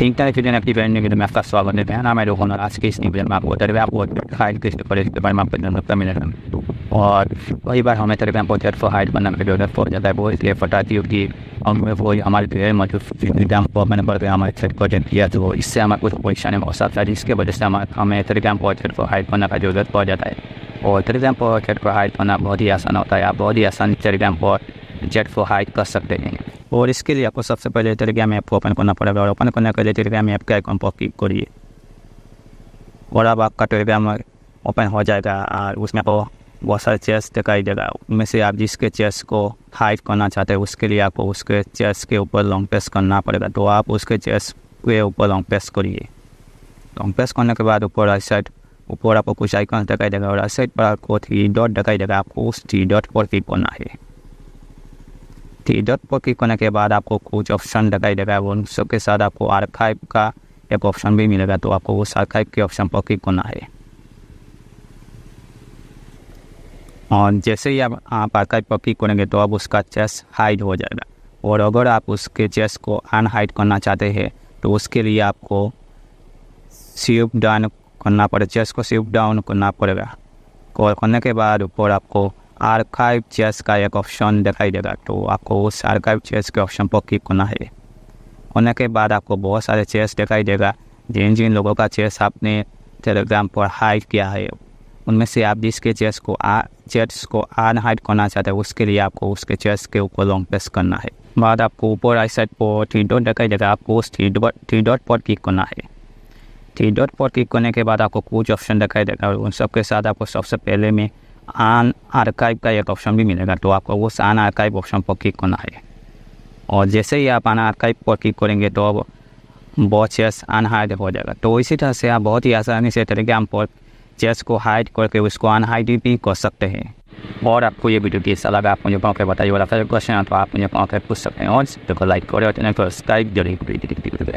ठीक ठाक चीज़ें आपकी फैमिली में आपका स्वागत है। मैं नाम है रोहन और आज के इस वीडियो में आपको तरह आपको हाइट किस पर इसके बारे में आपको जानना मिलेगा। और कई बार हमें तरह आपको जब हाइट बनना की जरूरत पड़ जाता है, वो इसलिए बताती हो कि हमें वो हमारे पेड़ मौजूद को मैंने पर हमारे सेट को किया, तो इससे हमारे कुछ परेशानी हो सकता है, जिसके वजह से हमें टेलीग्राम प्रोजेक्ट को हाइट बनने का जरूरत पड़ जाता है। और टेलीग्राम प्रोजेक्ट को हाइट बनना बहुत ही आसान होता है। आप बहुत ही आसान टेलीग्राम प्रोजेक्ट को हाइट कर सकते हैं। और इसके लिए आपको सबसे पहले टेलीग्राम ऐप को ओपन करना पड़ेगा और ओपन करने के लिए टेलीग्राम ऐप के आइकन पर क्लिक करिए और अब आपका टेलीग्राम ओपन हो जाएगा और उसमें आपको बहुत सारे चेयर्स दिखाई देगा। उनमें से आप जिसके चेयर्स को हाइड करना चाहते हैं उसके लिए आपको उसके चेयर्स के ऊपर लॉन्ग प्रेस करना पड़ेगा। तो आप उसके चेयर्स के ऊपर लॉन्ग प्रेस करिए। लॉन्ग प्रेस करने के बाद ऊपर राइट साइड ऊपर आपको कुछ आइकन दिखाई देगा और राइट साइड पर आपको 3 डॉट दिखाई देगा। आपको उस 3 डॉट पर क्लिक करना है। 3 डॉट पर क्लिक करने के बाद आपको कुछ ऑप्शन दिखाई देगा। उन सबके साथ आपको आर्काइव का एक ऑप्शन भी मिलेगा, तो आपको उस आर्काइव के ऑप्शन पर क्लिक करना है। और जैसे ही आप आर्काइव पर क्लिक करेंगे तो अब उसका चेस्ट हाइड हो जाएगा। और अगर आप उसके चेस्ट को अनहाइड करना चाहते हैं तो उसके लिए आपको शिफ्ट डाउन करना पड़ेगा, चेस्ट को शिफ्ट डाउन करना पड़ेगा। कॉल करने के बाद ऊपर आपको आर्काइव चेस्ट का एक ऑप्शन दिखाई देगा, तो आपको उस आर्काइव चेस्ट के ऑप्शन पर क्लिक करना है। होने के बाद आपको बहुत सारे चेस्ट दिखाई देगा। जिन जिन लोगों का चेस्ट आपने टेलीग्राम पर हाइड किया है उनमें से आप जिसके चेस्ट को अनहाइड करना चाहते हैं उसके लिए आपको उसके चेस्ट के ऊपर लॉन्ग प्रेस करना है। बाद आपको ऊपर राइट साइड पर 3 डॉट दिखाई देगा। आपको उस 3 डॉट पर क्लिक करना है। 3 डॉट पर क्लिक करने के बाद आपको कुछ ऑप्शन दिखाई देगा और उन सब के साथ आपको सबसे पहले में आन आर्काइव का एक ऑप्शन भी मिलेगा, तो आपको उस आन आर्काइव ऑप्शन पर क्लिक करना है। और जैसे ही आप आन आर्काइव पर क्लिक करेंगे तो अब बहुत चेस्ट अनहाइड हो जाएगा। तो इसी तरह से आप बहुत ही आसानी से टेलीग्राम पर चेस्ट को हाइड करके उसको अनहाइड भी कर सकते हैं। और आपको ये वीडियो कैसा लगा आप मुझे कमेंट करके बताइए और आपका क्वेश्चन है तो आप मुझे कमेंट करके पूछ सकते हैं। और इस वीडियो को लाइक करें और चैनल को सब्सक्राइब जरूर करें।